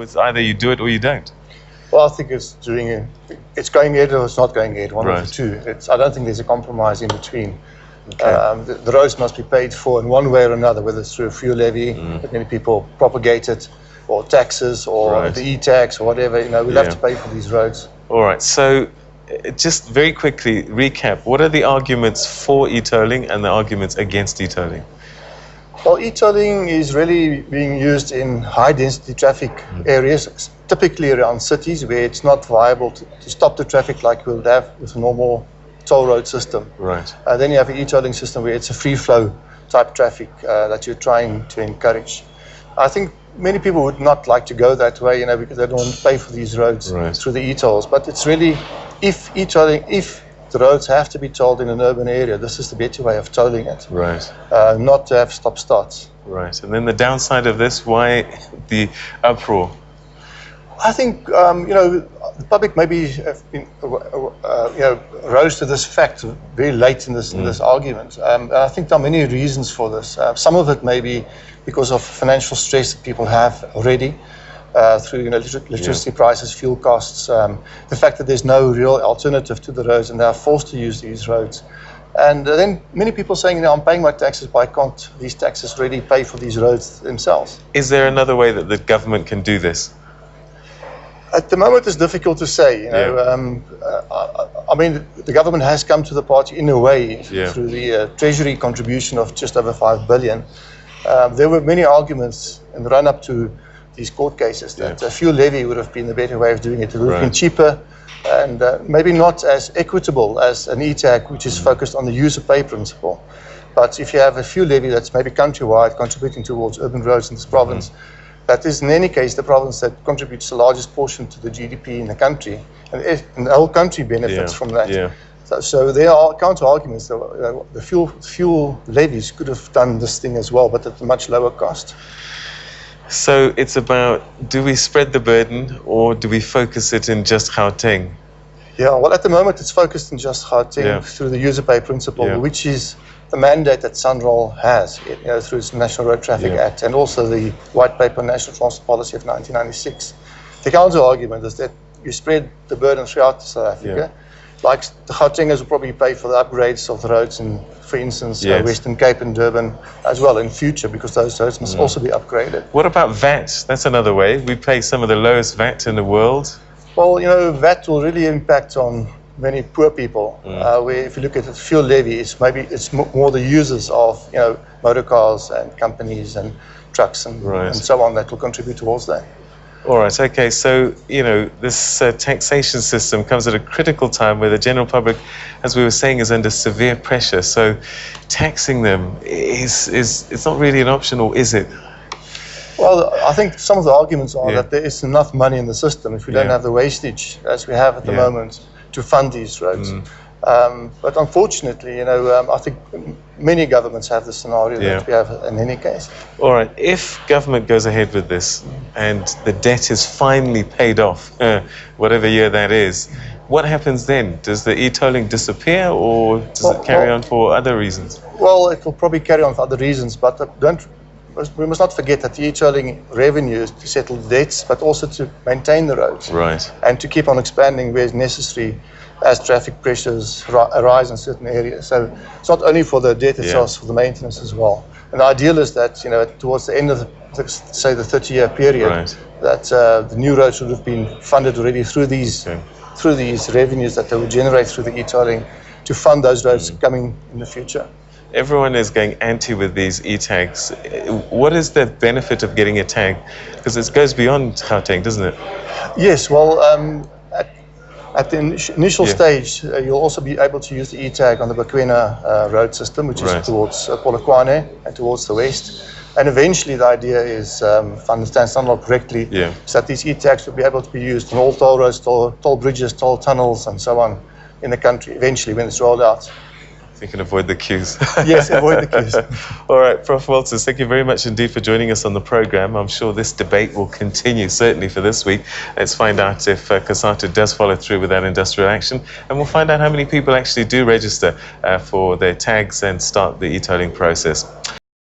it's either you do it or you don't. Well, I think it's going ahead or it's not going ahead, one of the two. I don't think there's a compromise in between. Okay. The roads must be paid for in one way or another, whether it's through a fuel levy, that many people propagate it, or taxes, or the e-tax, or whatever. You know, we'll have to pay for these roads. All right. So, just very quickly recap: what are the arguments for e-tolling and the arguments against e-tolling? Well, e-tolling is really being used in high-density traffic areas, typically around cities where it's not viable to stop the traffic like we would have with a normal toll road system. Right. Then you have an e-tolling system where it's a free-flow type traffic that you're trying to encourage. I think many people would not like to go that way, you know, because they don't want to pay for these roads through the e-tolls. But it's really, if the roads have to be tolled in an urban area, this is the better way of tolling it. Right. Not to have stop-starts. Right. And then the downside of this, why the uproar? I think, you know, the public maybe rose to this fact very late in this argument. And I think there are many reasons for this. Some of it may be because of financial stress that people have already through electricity prices, fuel costs, the fact that there's no real alternative to the roads and they are forced to use these roads. And then many people saying, you know, I'm paying my taxes, why can't these taxes really pay for these roads themselves? Is there another way that the government can do this? At the moment, it's difficult to say. You know, I mean, the government has come to the party in a way through the treasury contribution of just over 5 billion. There were many arguments in the run-up to these court cases that a fuel levy would have been the better way of doing it. It would have been cheaper and maybe not as equitable as an e-tag, which is focused on the user pay principle. But if you have a fuel levy that's maybe countrywide, contributing towards urban roads in this province, that is, in any case, the province that contributes the largest portion to the GDP in the country, and the whole country benefits from that. So there are counter-arguments. The fuel levies could have done this thing as well, but at a much lower cost. So it's about, do we spread the burden or do we focus it in just Gauteng? Yeah, well, at the moment, it's focused in just Gauteng through the user pay principle, which is the mandate that SANRAL has, you know, through its National Road Traffic Act and also the White Paper National Transport Policy of 1996. The counter-argument is that you spread the burden throughout South Africa. Like the Gautengers will probably pay for the upgrades of the roads in, for instance, Western Cape and Durban as well in future, because those roads must also be upgraded. What about VAT? That's another way. We pay some of the lowest VAT in the world. Well, you know, VAT will really impact on many poor people. Where if you look at the fuel levy, it's more the users of, you know, motor cars and companies and trucks and so on that will contribute towards that. All right, okay, so, you know, this taxation system comes at a critical time where the general public, as we were saying, is under severe pressure. So taxing them it's not really an option, or is it? Well, I think some of the arguments are that there is enough money in the system if we don't have the wastage as we have at the moment to fund these roads. But unfortunately, you know, I think many governments have the scenario that we have in any case. All right, if government goes ahead with this and the debt is finally paid off, whatever year that is, what happens then? Does the e-tolling disappear, or does it carry on for other reasons? Well, it will probably carry on for other reasons, but we must not forget that the e-tolling revenue is to settle debts, but also to maintain the roads. Right. And to keep on expanding where necessary as traffic pressures arise in certain areas. So it's not only for the debt itself, it's for the maintenance as well. And the ideal is that, you know, towards the end of say the 30-year period, that the new roads should have been funded already through these revenues that they would generate through the e-tolling to fund those roads coming in the future. Everyone is going anti with these e-tags. What is the benefit of getting a tag? Because it goes beyond Gauteng, doesn't it? Yes, well, at the initial stage, you'll also be able to use the e-tag on the Bakwena road system, which is towards Polokwane and towards the west. And eventually the idea is, if I understand SANRAL correctly, is that these e-tags will be able to be used on all toll roads, toll bridges, toll tunnels, and so on in the country, eventually when it's rolled out. So you can avoid the queues. Yes, avoid the queues. All right, Prof. Walters, thank you very much indeed for joining us on the program. I'm sure this debate will continue, certainly for this week. Let's find out if COSATU does follow through with that industrial action, and we'll find out how many people actually do register for their tags and start the e-tolling process.